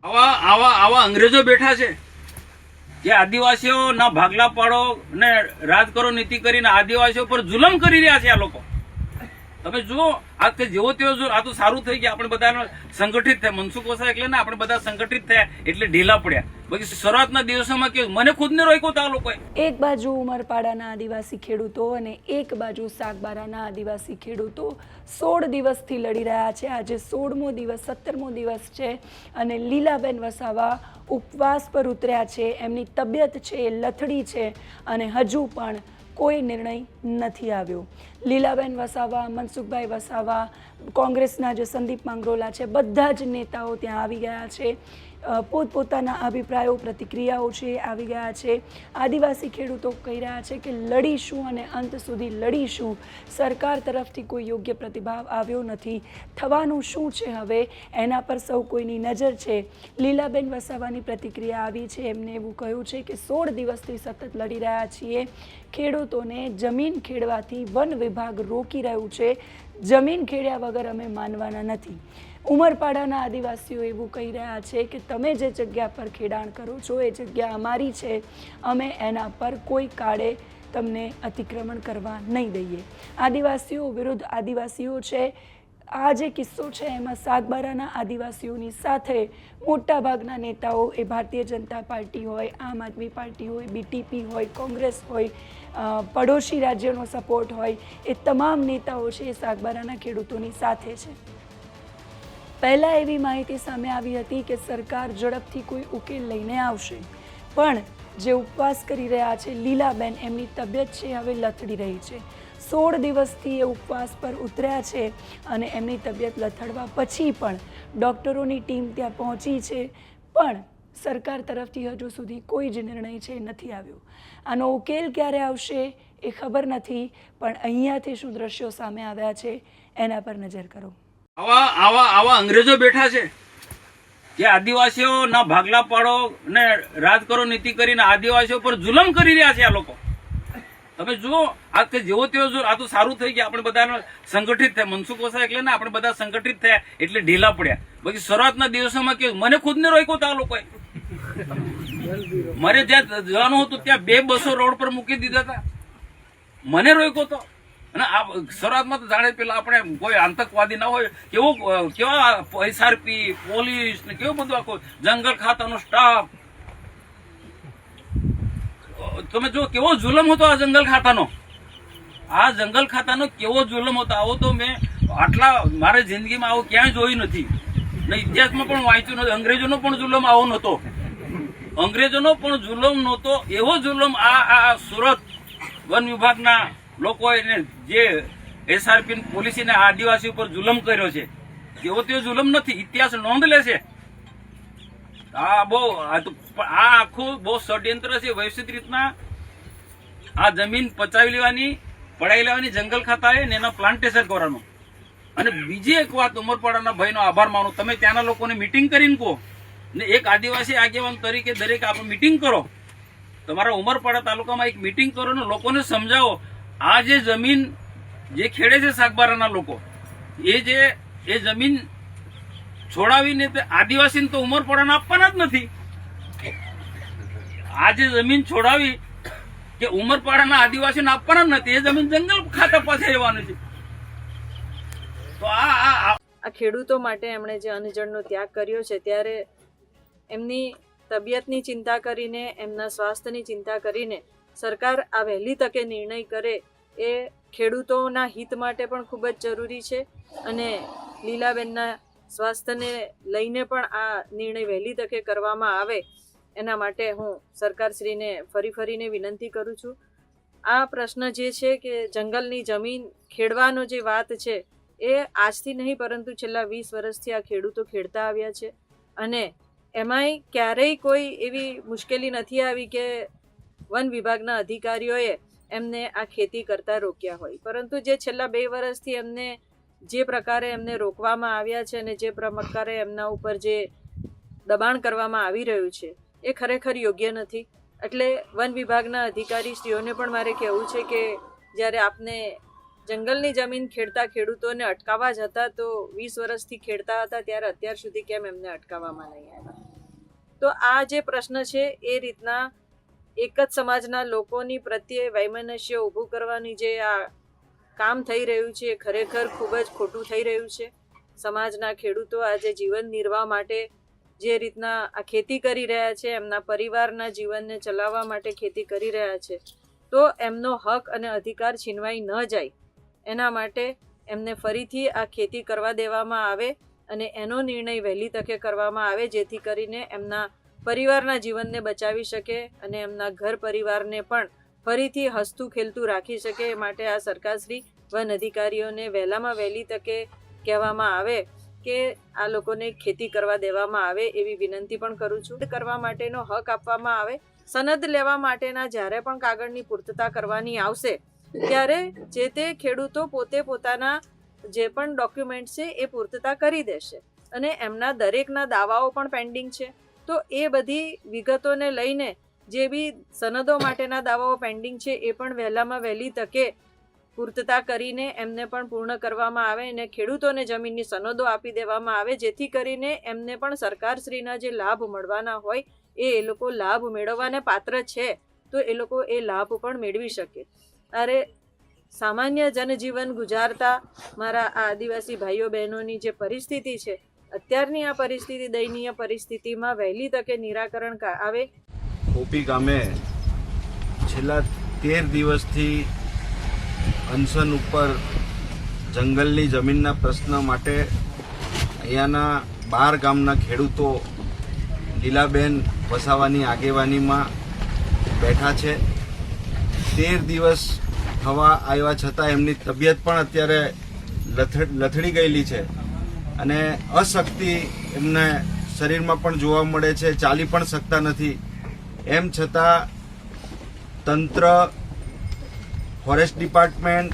આવા આવા આવા અંગ્રેજો બેઠા છે જે આદિવાસીઓ ના ભાગલા પાડો ને રાજ કરો નીતિ કરીને આદિવાસીઓ પર જુલમ કરી રહ્યા છે આ લોકો. તમે જુઓ આ કે જેવો તેવો આ તો સારું થઈ ગયા, આપણે બધા સંગઠિત થયા. મનસુખ વસાવા એટલે ને આપણે બધા સંગઠિત થયા એટલે ઢીલા પડ્યા. બાકી શરૂઆતના દિવસોમાં કેવું મને ખુદને રોક્યો તો આ લોકોએ. એક બાજુ ઉમરપાડાના આદિવાસી ખેડૂતો અને એક બાજુ સાગબારાના આદિવાસી ખેડૂતો 16 દિવસથી લડી રહ્યા છે. આજે 16મો દિવસ 17મો દિવસ છે અને લીલાબેન વસાવા ઉપવાસ પર ઉતર્યા છે. એમની તબિયત છે એ લથડી છે અને હજુ પણ કોઈ નિર્ણય નથી આવ્યો. લીલાબેન વસાવા, મનસુખભાઈ વસાવા, કોંગ્રેસના જે સંદીપ માંગરોલા છે, બધા જ નેતાઓ ત્યાં આવી ગયા છે. પોતપોતાના અભિપ્રાયો, પ્રતિક્રિયાઓ છે આવી ગયા છે. આદિવાસી ખેડૂતો કહી રહ્યા છે કે લડીશું અને અંત સુધી લડીશું. સરકાર તરફથી કોઈ યોગ્ય પ્રતિભાવ આવ્યો નથી. થવાનું શું છે હવે એના પર સૌ કોઈની નજર છે. લીલાબેન વસાવાની પ્રતિક્રિયા આવી છે. એમને એવું કહ્યું છે કે 16 દિવસથી સતત લડી રહ્યા છીએ. ખેડૂતોને જમીન ખેડવાથી વન વિભાગ રોકી રહ્યું છે. જમીન ખેડ્યા વગર અમે માનવાના નથી. ઉમરપાડાના આદિવાસીઓ એવું કહી રહ્યા છે કે તમે જે જગ્યા પર ખેડાણ કરો છો એ જગ્યા અમારી છે, અમે એના પર કોઈ કાળે તમને અતિક્રમણ કરવા નહીં દઈએ. આદિવાસીઓ વિરુદ્ધ આદિવાસીઓ છે. આ જે કિસ્સો છે એમાં સાગબારાના આદિવાસીઓની સાથે મોટાભાગના નેતાઓ, એ ભારતીય જનતા પાર્ટી હોય, આમ આદમી પાર્ટી હોય, બીટીપી હોય, કોંગ્રેસ હોય, પડોશી રાજ્યનો સપોર્ટ હોય, એ તમામ નેતાઓ છે એ સાગબારાના ખેડૂતોની સાથે છે. પહેલાં એવી માહિતી સામે આવી હતી કે સરકાર ઝડપથી કોઈ ઉકેલ લઈને આવશે, પણ જે ઉપવાસ કરી રહ્યા છે લીલાબેન, એમની તબિયત છે હવે લથડી રહી છે. 16 દિવસથી એ ઉપવાસ પર ઉતર્યા છે અને એમની તબિયત લથડવા પછી પણ ડૉક્ટરોની ટીમ ત્યાં પહોંચી છે, પણ સરકાર તરફથી હજુ સુધી કોઈ જ નિર્ણય છે નથી આવ્યો. આનો ઉકેલ ક્યારે આવશે એ ખબર નથી, પણ અહીંયાથી શું દ્રશ્યો સામે આવ્યા છે એના પર નજર કરો. આવા આવા આવા અંગ્રેજો બેઠા છે જે આદિવાસીઓ ના ભાગલા પાડો ને રાજ કરો નીતિ કરીને આદિવાસીઓ પર જુલમ કરી રહ્યા છે આ લોકો. તમે જુઓ આ કે જેવો તેવો આ તો સારું થઈ ગયા, આપણે બધા સંગઠિત થયા. મનસુખ વસાવા એટલે ને આપણે બધા સંગઠિત થયા એટલે ઢીલા પડ્યા. બાકી શરૂઆતના દિવસોમાં કેવું મને ખુદને રોક્યો તો આ લોકોએ. મારે જ્યાં જવાનું હતું ત્યાં 2 બસો રોડ પર મૂકી દીધા હતા. મને રોક્યો તો. અને આ શરૂઆતમાં તો જાણે પેલા આપણે કોઈ આતંકવાદી ના હોય કેવા એસઆરપી, પોલીસ ને કેવું બધું આખો જંગલ ખાતાનો સ્ટાફ. તમે જો કેવો જુલમ હતો આ જંગલ ખાતાનો. આ જંગલ ખાતાનો કેવો જુલમ હતો, આવો તો મેં આટલા મારી જિંદગીમાં આવું ક્યાંય જોયું નથી ને ઇતિહાસમાં પણ વાંચ્યું નથી. અંગ્રેજોનો પણ જુલમ આવો નહોતો. અંગ્રેજોનો પણ જુલમ નહોતો. એવો જુલમ આ સુરત વન વિભાગના લોકો એને જે એસઆરપી પોલીસને આદિવાસી ઉપર જુલમ કર્યો છે, એવો તેવો જુલમ નથી. ઇતિહાસ નોંધ લેશે. આ આખું બહુ ષડયંત્ર છે. વ્યવસ્થિત રીતના આ જમીન પચાવી લેવાની, પડાવી લેવાની જંગલ ખાતાએ ને એના પ્લાન્ટેશન કરવાનું. અને બીજી એક વાત ઉમરપાડાના ભાઈનો આભાર માનું, તમે ત્યાંના લોકોને મિટિંગ કરીને કહો ને એક આદિવાસી આગેવાન તરીકે દરેક આપણે મિટિંગ કરો. તમારા ઉમરપાડા તાલુકામાં એક મિટિંગ કરો ને લોકોને સમજાવો. આ જે જમીન જે ખેડે છે સાગબારાના લોકો, એ જમીન છોડાવીને આદિવાસીને તો ઉમરપાડાને આપવાના જ નથી. આ જે જમીન છોડાવી કે ઉમરપાડાના આદિવાસીને આપવાના જ નથી, એ જમીન જંગલ ખાતા પાસે રહેવાની છે. તો આ ખેડૂતો માટે એમણે જે અનજણનો ત્યાગ કર્યો છે, ત્યારે એમની તબિયતની ચિંતા કરીને, એમના સ્વાસ્થ્યની ચિંતા કરીને સરકાર આ વહેલી તકે નિર્ણય કરે એ ખેડૂતોના હિત માટે પણ ખૂબ જ જરૂરી છે. અને લીલાબેનના સ્વાસ્થ્યને લઈને પણ આ નિર્ણય વહેલી તકે કરવામાં આવે એના માટે હું સરકારશ્રીને ફરીને વિનંતી કરું છું. આ પ્રશ્ન જે છે કે જંગલની જમીન ખેડવાનો જે વાત છે એ આજથી નહીં પરંતુ છેલ્લા 20 વર્ષથી આ ખેડૂતો ખેડતા આવ્યા છે અને એમાંય ક્યારેય કોઈ એવી મુશ્કેલી નથી આવી કે વન વિભાગના અધિકારીઓએ એમને આ ખેતી કરતા રોક્યા હોય. પરંતુ જે છેલ્લા 2 વર્ષથી એમને જે પ્રકારે એમને રોકવામાં આવ્યા છે અને જે પ્રકારે એમના ઉપર જે દબાણ કરવામાં આવી રહ્યું છે એ ખરેખર યોગ્ય નથી. એટલે વન વિભાગના અધિકારીશ્રીઓને પણ મારે કહેવું છે કે જ્યારે આપને જંગલની જમીન ખેડતા ખેડૂતોને અટકાવવા જ હતા તો 20 વર્ષથી ખેડતા હતા ત્યારે અત્યાર સુધી કેમ એમને અટકાવવામાં નહીં આવ્યા? તો આ જે પ્રશ્ન છે એ રીતના એક જ સમાજના લોકોની પ્રત્યે વૈમનસ્ય ઊભું કરવાની જે આ કામ થઈ રહ્યું છે એ ખરેખર ખૂબ જ ખોટું થઈ રહ્યું છે. સમાજના ખેડૂતો આજે જીવન નિર્વાહ માટે જે રીતના આ ખેતી કરી રહ્યા છે, એમના પરિવારના જીવનને ચલાવવા માટે ખેતી કરી રહ્યા છે, તો એમનો હક અને અધિકાર છીનવાઈ ન જાય એના માટે એમને ફરીથી આ ખેતી કરવા દેવામાં આવે અને એનો નિર્ણય વહેલી તકે કરવામાં આવે, જેથી કરીને એમના પરિવારના જીવનને બચાવી શકે અને એમના ઘર પરિવારને પણ ફરીથી હસતું ખેલતું રાખી શકે. એ માટે આ સરકારશ્રી વન અધિકારીઓને વહેલામાં વહેલી તકે કહેવામાં આવે કે આ લોકોને ખેતી કરવા દેવામાં આવે એવી વિનંતી પણ કરું છું. કરવા માટેનો હક આપવામાં આવે. સનદ લેવા માટેના જ્યારે પણ કાગળની પૂર્તતા કરવાની આવશે ત્યારે જે તે ખેડૂતો પોતે પોતાના જે પણ ડોક્યુમેન્ટ છે એ પૂર્તતા કરી દેશે અને એમના દરેકના દાવાઓ પણ પેન્ડિંગ છે. તો એ બધી વિગતોને લઈને જે બી સનદો માટેના દાવાઓ પેન્ડિંગ છે એ પણ વહેલામાં વહેલી તકે પૂર્તતા કરીને એમને પણ પૂર્ણ કરવામાં આવે અને ખેડૂતોને જમીનની સનદો આપી દેવામાં આવે, જેથી કરીને એમને પણ સરકારશ્રીના જે લાભ મળવાના હોય એ લોકો લાભ મેળવવાને પાત્ર છે તો એ લોકો એ લાભ પણ મેળવી શકે. અરે સામાન્ય જનજીવન ગુજારતા મારા આ આદિવાસી ભાઈઓ બહેનોની જે પરિસ્થિતિ છે, અત્યારની આ પરિસ્થિતિ દયનીય પરિસ્થિતિમાં વહેલી તકે નિરાકરણ આવે. કોપી ગામે છેલ્લા 13 દિવસથી અનશન ઉપર જંગલની જમીનના પ્રશ્ન માટે અહીંયાના 12 ગામના ખેડૂતો લીલાબેન વસાવાની આગેવાનીમાં બેઠા છે. 13 દિવસ થવા આવ્યા છતાં એમની તબિયત પણ અત્યારે લથડી ગયેલી છે અને અશક્તિ એમને શરીરમાં પણ જોવા મળે છે, ચાલી પણ શકતા નથી. એમ છતાં તંત્ર, ફોરેસ્ટ ડિપાર્ટમેન્ટ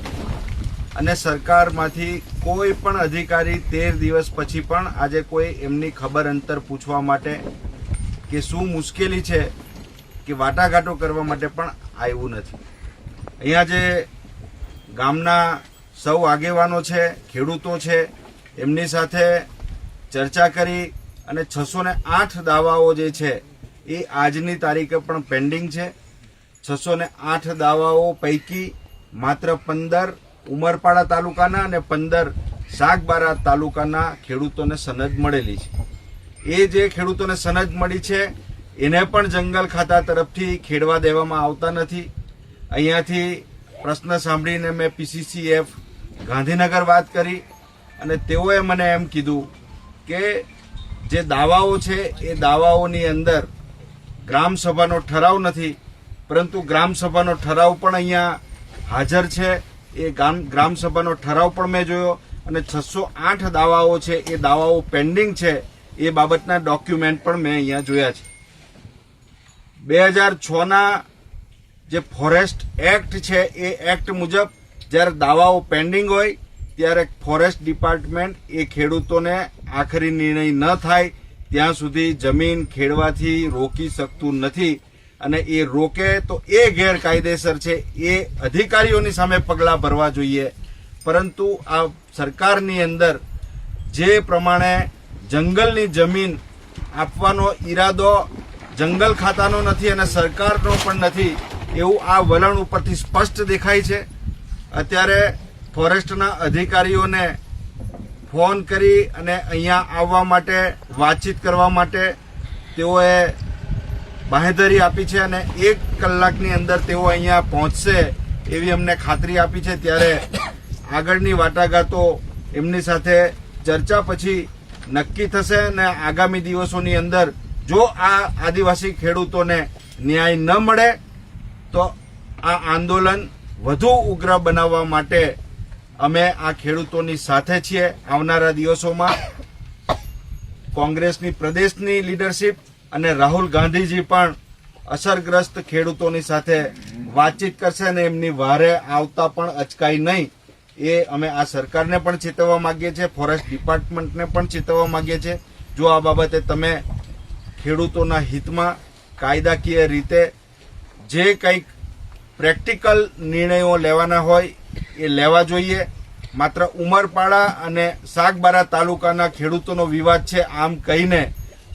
અને સરકારમાંથી કોઈ પણ અધિકારી 13 દિવસ પછી પણ આજે કોઈ એમની ખબર અંતર પૂછવા માટે કે શું મુશ્કેલી છે કે વાટાઘાટો કરવા માટે પણ આવ્યું નથી. અહીંયા જે ગામના સૌ આગેવાનો છે, ખેડૂતો છે, એમની સાથે ચર્ચા કરી અને 608 દાવાઓ જે છે એ આજની તારીખે પણ પેન્ડિંગ છે. 608 દાવાઓ પૈકી માત્ર 15 ઉમરપાડા તાલુકાના અને 15 સાગબારા તાલુકાના ખેડૂતોને સનદ મળેલી છે. એ જે ખેડૂતોને સનદ મળી છે એને પણ જંગલ ખાતા તરફથી ખેડવા દેવામાં આવતા નથી. અહીંયાથી પ્રશ્ન સાંભળીને મેં PCCF ગાંધીનગર વાત કરી અને તેઓએ મને એમ કીધું કે જે દાવાઓ છે એ દાવાઓની અંદર ગ્રામસભાનો ઠરાવ નથી, પરંતુ ગ્રામસભાનો ઠરાવ પણ અહીંયા હાજર છે. એ ગ્રામસભાનો ઠરાવ પણ મેં જોયો અને 608 દાવાઓ છે એ દાવાઓ પેન્ડિંગ છે એ બાબતના ડોક્યુમેન્ટ પણ મેં અહીંયા જોયા છે. 2006ના જે ફોરેસ્ટ એક્ટ છે એ એક્ટ મુજબ જ્યારે દાવાઓ પેન્ડિંગ હોય ત્યારે ફોરેસ્ટ ડિપાર્ટમેન્ટ એ ખેડૂતોને આખરી નિર્ણય ન થાય ત્યાં સુધી જમીન ખેડવાથી રોકી શકતું નથી અને એ રોકે તો એ ગેરકાયદેસર છે, એ અધિકારીઓની સામે પગલાં ભરવા જોઈએ. પરંતુ આ સરકારની અંદર જે પ્રમાણે જંગલની જમીન આપવાનો ઈરાદો જંગલ ખાતાનો નથી અને સરકારનો પણ નથી એવું આ વલણ ઉપરથી સ્પષ્ટ દેખાય છે. અત્યારે ફોરેસ્ટના અધિકારીઓને ફોન કરી અને અહીંયા આવવા માટે વાતચીત કરવા માટે તેઓએ બાંહેધરી આપી છે અને 1 કલાકની અંદર તેઓ અહીંયા પહોંચશે એવી અમને ખાતરી આપી છે. ત્યારે આગળની વાટાઘાટો એમની સાથે ચર્ચા પછી નક્કી થશે અને આગામી દિવસોની અંદર જો આ આદિવાસી ખેડૂતોને ન્યાય ન મળે તો આ આંદોલન વધુ ઉગ્ર બનાવવા માટે અમે આ ખેડૂતોની સાથે છીએ. આવનારા દિવસોમાં કોંગ્રેસની પ્રદેશની લીડરશિપ અને રાહુલ ગાંધીજી પણ અસરગ્રસ્ત ખેડૂતોની સાથે વાતચીત કરશે અને એમની વારે આવતા પણ અચકાય નહીં એ અમે આ સરકારને પણ ચેતવવા માંગીએ છીએ, ફોરેસ્ટ ડિપાર્ટમેન્ટને પણ ચેતવવા માંગીએ છીએ. જો આ બાબતે તમે ખેડૂતોના હિતમાં કાયદાકીય રીતે જે કંઈક પ્રેક્ટિકલ નિર્ણયો લેવાના હોય એ લેવા જોઈએ. માત્ર ઉમરપાડા અને સાગબારા તાલુકાના ખેડૂતોનો વિવાદ છે આમ કહીને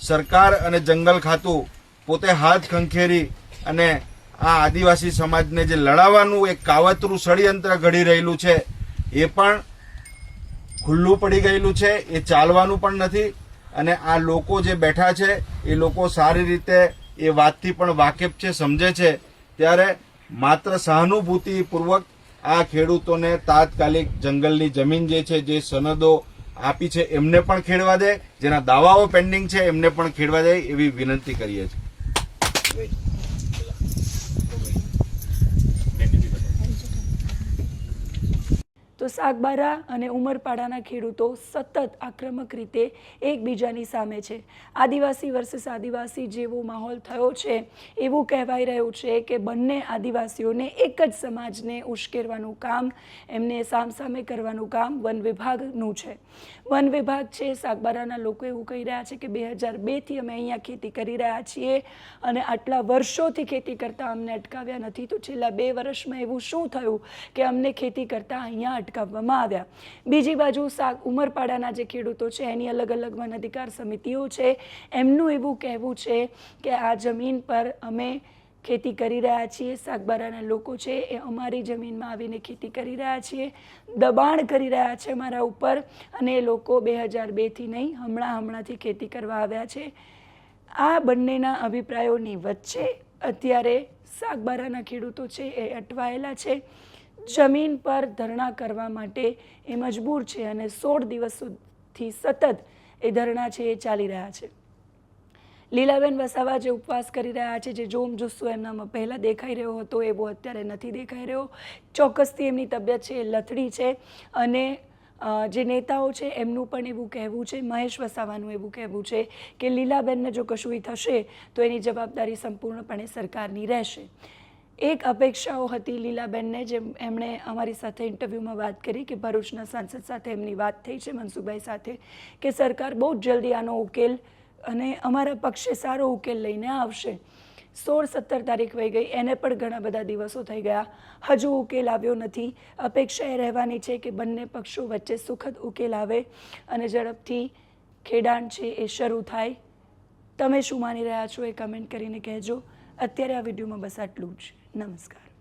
સરકાર અને જંગલ ખાતું પોતે હાથ ખંખેરી અને આ આદિવાસી સમાજને જે લડાવવાનું એક કાવતરું ષડયંત્ર ઘડી રહેલું છે એ પણ ખુલ્લું પડી ગયેલું છે. એ ચાલવાનું પણ નથી. અને આ લોકો જે બેઠા છે એ લોકો સારી રીતે એ વાતથી પણ વાકેફ છે, સમજે છે. ત્યારે માત્ર સહાનુભૂતિપૂર્વક આ ખેડૂતોને તાત્કાલિક જંગલની જમીન જે છે, જે સનદો આપી છે એમને પણ ખેડવા દે, જેના દાવાઓ પેન્ડિંગ છે એમને પણ ખેડવા દે એવી વિનંતી કરીએ છીએ. તો સાગબારા અને ઉમરપાડાના ખેડૂતો સતત આક્રમક રીતે એકબીજાની સામે છે. આદિવાસી વર્સિસ આદિવાસી જેવો માહોલ થયો છે. એવું કહેવાઈ રહ્યું છે કે બંને આદિવાસીઓને એક જ સમાજને ઉશ્કેરવાનું કામ, એમને સામસામે કરવાનું કામ વન વિભાગનું છે. વન વિભાગ છે, સાગબારાના લોકો એવું કહી રહ્યા છે કે 2002થી અમે અહીંયા ખેતી કરી રહ્યા છીએ અને આટલા વર્ષોથી ખેતી કરતા અમને અટકાવ્યા નથી, તો છેલ્લા 2 વર્ષમાં એવું શું થયું કે અમને ખેતી કરતા અહીંયા અટકાવવામાં આવ્યા. બીજી બાજુ ઉમરપાડાના જે ખેડૂતો છે એની અલગ અલગ વન અધિકાર સમિતિઓ છે, એમનું એવું કહેવું છે કે આ જમીન પર અમે ખેતી કરી રહ્યા છીએ. સાગબારાના લોકો છે એ અમારી જમીનમાં આવીને ખેતી કરી રહ્યા છીએ, દબાણ કરી રહ્યા છે અમારા ઉપર, અને એ લોકો 2002થી નહીં, હમણાંથી ખેતી કરવા આવ્યા છે. આ બંનેના અભિપ્રાયોની વચ્ચે અત્યારે સાગબારાના ખેડૂતો છે એ અટવાયેલા છે. જમીન પર ધરણા કરવા માટે એ મજબૂર છે અને 16 દિવસથી સતત એ ધરણા છે એ ચાલી રહ્યા છે. લીલાબેન વસાવા જે ઉપવાસ કરી રહ્યા છે, જે જોમ જુસ્સો એમનામાં પહેલાં દેખાઈ રહ્યો હતો એવો અત્યારે નથી દેખાઈ રહ્યો. ચોક્કસથી એમની તબિયત છે એ લથડી છે અને જે નેતાઓ છે એમનું પણ એવું કહેવું છે, મહેશ વસાવાનું એવું કહેવું છે કે લીલાબેનને જો કશુંય થશે તો એની જવાબદારી સંપૂર્ણપણે સરકારની રહેશે. એક અપેક્ષાઓ હતી લીલાબેનને, જે એમણે અમારી સાથે ઇન્ટરવ્યૂમાં વાત કરી કે ભરૂચના સાંસદ સાથે એમની વાત થઈ છે, મનસુખભાઈ સાથે, કે સરકાર બહુ જ જલ્દી આનો ઉકેલ અને અમારા પક્ષે સારો ઉકેલ લઈને આવશે. 16-17 તારીખ વહી ગઈ, એને પણ ઘણા બધા દિવસો થઈ ગયા, હજુ ઉકેલ આવ્યો નથી. અપેક્ષા એ રહેવાની છે કે બંને પક્ષો વચ્ચે સુખદ ઉકેલ આવે અને ઝડપથી ખેડાણ છે એ શરૂ થાય. તમે શું માની રહ્યા છો એ કમેન્ટ કરીને કહેજો. અત્યારે આ વિડીયોમાં બસ આટલું જ. નમસ્કાર.